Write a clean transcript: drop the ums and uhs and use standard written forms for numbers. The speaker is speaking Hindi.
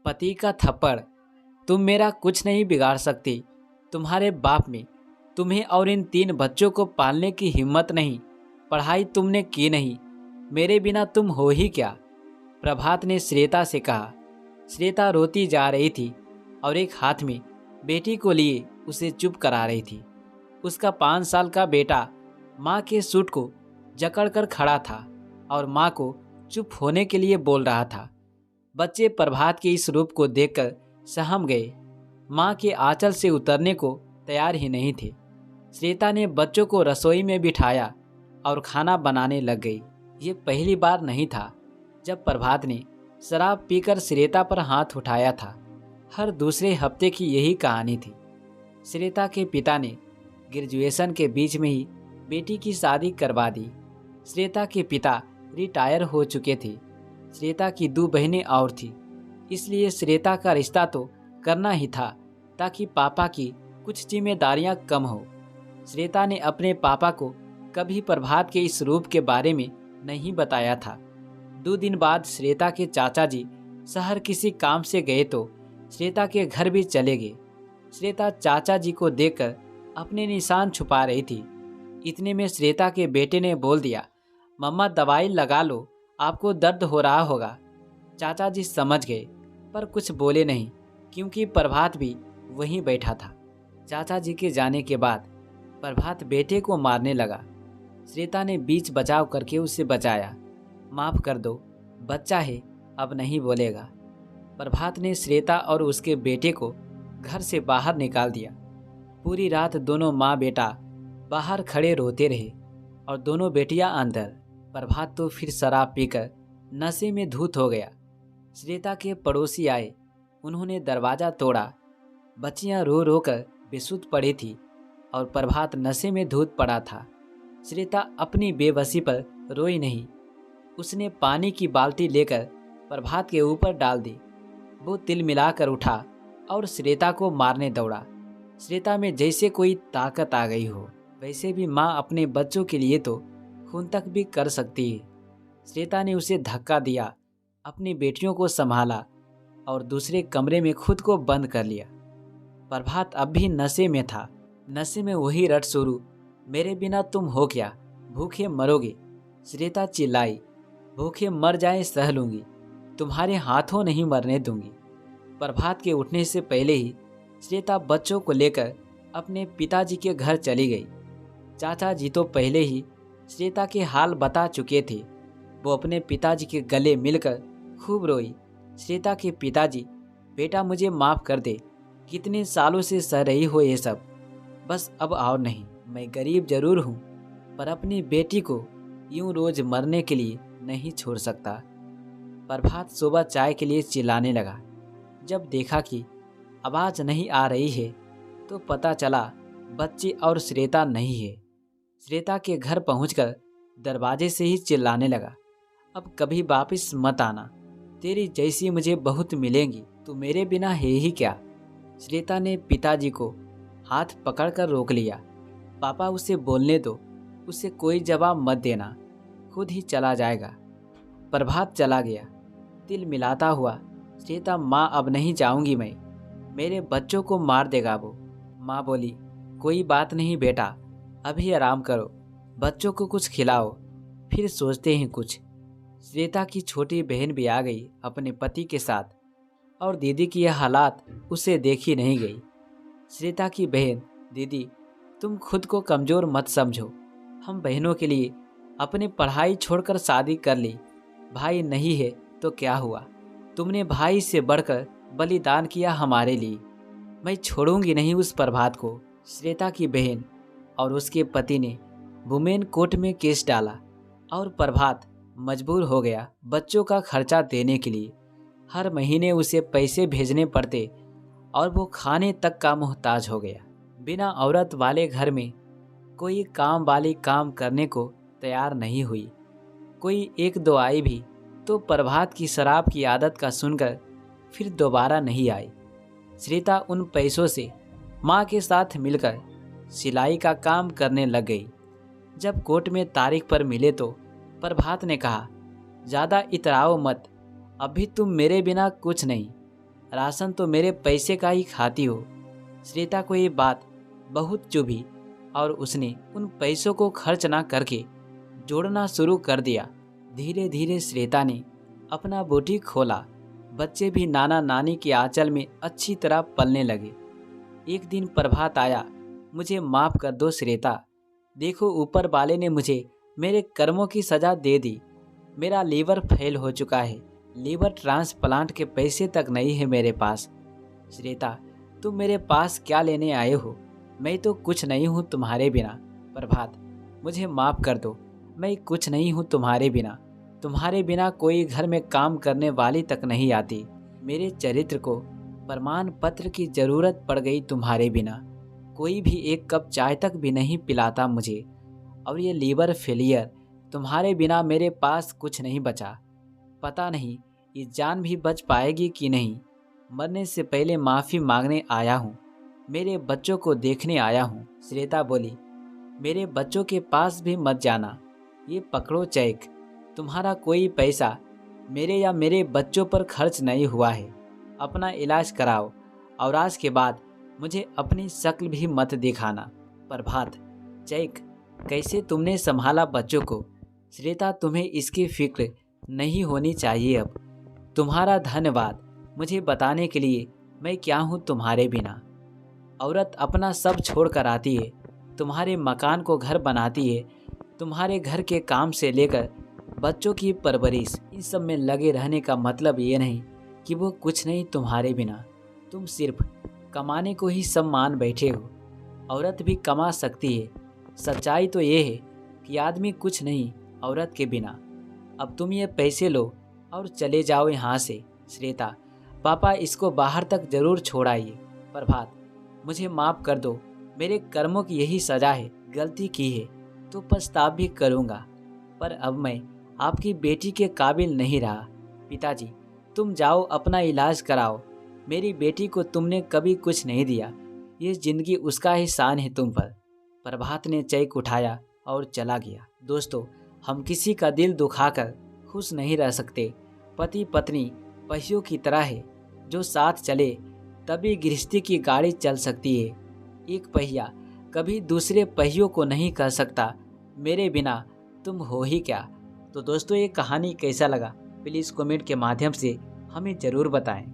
पति का थप्पड़। तुम मेरा कुछ नहीं बिगाड़ सकती। तुम्हारे बाप में तुम्हें और इन 3 बच्चों को पालने की हिम्मत नहीं। पढ़ाई तुमने की नहीं, मेरे बिना तुम हो ही क्या। प्रभात ने श्वेता से कहा। श्वेता रोती जा रही थी और एक हाथ में बेटी को लिए उसे चुप करा रही थी। उसका 5 साल का बेटा माँ के सूट को जकड़कर खड़ा था और माँ को चुप होने के लिए बोल रहा था। बच्चे प्रभात के इस रूप को देखकर सहम गए। माँ के आंचल से उतरने को तैयार ही नहीं थे। श्वेता ने बच्चों को रसोई में बिठाया और खाना बनाने लग गई। ये पहली बार नहीं था जब प्रभात ने शराब पीकर श्वेता पर हाथ उठाया था। हर दूसरे हफ्ते की यही कहानी थी। श्वेता के पिता ने ग्रेजुएशन के बीच में ही बेटी की शादी करवा दी। श्वेता के पिता रिटायर हो चुके थे। श्वेता की 2 बहनें और थी, इसलिए श्वेता का रिश्ता तो करना ही था ताकि पापा की कुछ जिम्मेदारियां कम हो। श्वेता ने अपने पापा को कभी प्रभात के इस रूप के बारे में नहीं बताया था। 2 दिन बाद श्वेता के चाचा जी शहर किसी काम से गए तो श्वेता के घर भी चले गए। श्वेता चाचा जी को देखकर अपने निशान छुपा रही थी। इतने में श्वेता के बेटे ने बोल दिया, मम्मा दवाई लगा लो, आपको दर्द हो रहा होगा। चाचा जी समझ गए पर कुछ बोले नहीं क्योंकि प्रभात भी वहीं बैठा था। चाचा जी के जाने के बाद प्रभात बेटे को मारने लगा। श्वेता ने बीच बचाव करके उसे बचाया। माफ कर दो, बच्चा है, अब नहीं बोलेगा। प्रभात ने श्वेता और उसके बेटे को घर से बाहर निकाल दिया। पूरी रात दोनों माँ बेटा बाहर खड़े रोते रहे और दोनों बेटियां अंदर। प्रभात तो फिर शराब पीकर नशे में धुत हो गया। श्वेता के पड़ोसी आए, उन्होंने दरवाज़ा तोड़ा। बच्चियां रो रो कर बेसुध पड़ी थी और प्रभात नशे में धुत पड़ा था। श्वेता अपनी बेबसी पर रोई नहीं। उसने पानी की बाल्टी लेकर प्रभात के ऊपर डाल दी। वो तिलमिलाकर उठा और श्वेता को मारने दौड़ा। श्वेता में जैसे कोई ताकत आ गई हो। वैसे भी माँ अपने बच्चों के लिए तो खून तक भी कर सकती है। श्वेता ने उसे धक्का दिया, अपनी बेटियों को संभाला और दूसरे कमरे में खुद को बंद कर लिया। प्रभात अब भी नशे में था। नशे में वही रट शुरू, मेरे बिना तुम हो क्या, भूखे मरोगे। श्वेता चिल्लाई, भूखे मर जाए सह लूंगी, तुम्हारे हाथों नहीं मरने दूंगी। प्रभात के उठने से पहले ही श्वेता बच्चों को लेकर अपने पिताजी के घर चली गई। चाचा जी तो पहले ही श्वेता के हाल बता चुके थे। वो अपने पिताजी के गले मिलकर खूब रोई। श्वेता के पिताजी, बेटा मुझे माफ़ कर दे, कितने सालों से सह रही हो ये सब, बस अब और नहीं। मैं गरीब जरूर हूँ पर अपनी बेटी को यूं रोज मरने के लिए नहीं छोड़ सकता। प्रभात सुबह चाय के लिए चिल्लाने लगा। जब देखा कि आवाज़ नहीं आ रही है तो पता चला बच्ची और श्वेता नहीं है। श्वेता के घर पहुंचकर दरवाजे से ही चिल्लाने लगा, अब कभी वापस मत आना, तेरी जैसी मुझे बहुत मिलेंगी, तू मेरे बिना है ही क्या। श्वेता ने पिताजी को हाथ पकड़कर रोक लिया। पापा उसे बोलने दो, उसे कोई जवाब मत देना, खुद ही चला जाएगा। प्रभात चला गया। तिल मिलाता हुआ, श्वेता माँ अब नहीं जाऊंगी मैं, मेरे बच्चों को मार देगा वो। माँ बोली, कोई बात नहीं बेटा, अभी आराम करो, बच्चों को कुछ खिलाओ, फिर सोचते हैं कुछ। श्वेता की छोटी बहन भी आ गई अपने पति के साथ और दीदी की यह हालात उसे देखी नहीं गई। श्वेता की बहन, दीदी तुम खुद को कमज़ोर मत समझो, हम बहनों के लिए अपनी पढ़ाई छोड़कर शादी कर ली। भाई नहीं है तो क्या हुआ, तुमने भाई से बढ़कर बलिदान किया हमारे लिए। मैं छोड़ूंगी नहीं उस प्रभात को। श्वेता की बहन और उसके पति ने वुमेन कोर्ट में केस डाला और प्रभात मजबूर हो गया बच्चों का खर्चा देने के लिए। हर महीने उसे पैसे भेजने पड़ते और वो खाने तक का मोहताज हो गया। बिना औरत वाले घर में कोई काम वाली काम करने को तैयार नहीं हुई। कोई 1-2 आई भी तो प्रभात की शराब की आदत का सुनकर फिर दोबारा नहीं आई। श्वेता उन पैसों से माँ के साथ मिलकर सिलाई का काम करने लग गई। जब कोर्ट में तारीख पर मिले तो प्रभात ने कहा, ज़्यादा इतराओ मत, अभी तुम मेरे बिना कुछ नहीं, राशन तो मेरे पैसे का ही खाती हो। श्वेता को ये बात बहुत चुभी और उसने उन पैसों को खर्च ना करके जोड़ना शुरू कर दिया। धीरे धीरे श्वेता ने अपना बुटीक खोला। बच्चे भी नाना नानी के आंचल में अच्छी तरह पलने लगे। एक दिन प्रभात आया, मुझे माफ़ कर दो श्वेता। देखो, ऊपर वाले ने मुझे मेरे कर्मों की सज़ा दे दी। मेरा लीवर फेल हो चुका है। लीवर ट्रांसप्लांट के पैसे तक नहीं है मेरे पास। श्वेता, तुम मेरे पास क्या लेने आए हो? मैं तो कुछ नहीं हूँ तुम्हारे बिना। प्रभात, मुझे माफ़ कर दो, मैं कुछ नहीं हूँ तुम्हारे बिना। तुम्हारे बिना कोई घर में काम करने वाली तक नहीं आती। मेरे चरित्र को प्रमाण पत्र की ज़रूरत पड़ गई तुम्हारे बिना। कोई भी एक कप चाय तक भी नहीं पिलाता मुझे। और ये लीवर फेलियर, तुम्हारे बिना मेरे पास कुछ नहीं बचा। पता नहीं ये जान भी बच पाएगी कि नहीं। मरने से पहले माफ़ी मांगने आया हूँ। मेरे बच्चों को देखने आया हूँ। श्वेता बोली, मेरे बच्चों के पास भी मत जाना। ये पकड़ो चेक। तुम्हारा कोई पैसा मेरे या मेरे बच्चों पर खर्च नहीं हुआ है। अपना इलाज कराओ और आज के बाद मुझे अपनी शक्ल भी मत दिखाना। प्रभात, चेक, कैसे तुमने संभाला बच्चों को? श्वेता, तुम्हें इसकी फिक्र नहीं होनी चाहिए अब। तुम्हारा धन्यवाद मुझे बताने के लिए मैं क्या हूँ तुम्हारे बिना। औरत अपना सब छोड़ कर आती है, तुम्हारे मकान को घर बनाती है। तुम्हारे घर के काम से लेकर बच्चों की परवरिश, इन सब में लगे रहने का मतलब ये नहीं कि वो कुछ नहीं तुम्हारे बिना। तुम सिर्फ कमाने को ही सब मान बैठे हो। औरत भी कमा सकती है। सच्चाई तो ये है कि आदमी कुछ नहीं औरत के बिना। अब तुम ये पैसे लो और चले जाओ यहाँ से। श्वेता, पापा इसको बाहर तक जरूर छोड़ाइए। प्रभात, मुझे माफ़ कर दो, मेरे कर्मों की यही सज़ा है। गलती की है तो पछतावा भी करूँगा, पर अब मैं आपकी बेटी के काबिल नहीं रहा। पिताजी, तुम जाओ अपना इलाज कराओ। मेरी बेटी को तुमने कभी कुछ नहीं दिया। ये ज़िंदगी उसका एहसान है तुम पर। प्रभात ने चेक उठाया और चला गया। दोस्तों, हम किसी का दिल दुखाकर खुश नहीं रह सकते। पति पत्नी पहियों की तरह है, जो साथ चले तभी गृहस्थी की गाड़ी चल सकती है। एक पहिया कभी दूसरे पहियों को नहीं कह सकता, मेरे बिना तुम हो ही क्या। तो दोस्तों, ये कहानी कैसा लगा प्लीज़ कमेंट के माध्यम से हमें ज़रूर बताएं।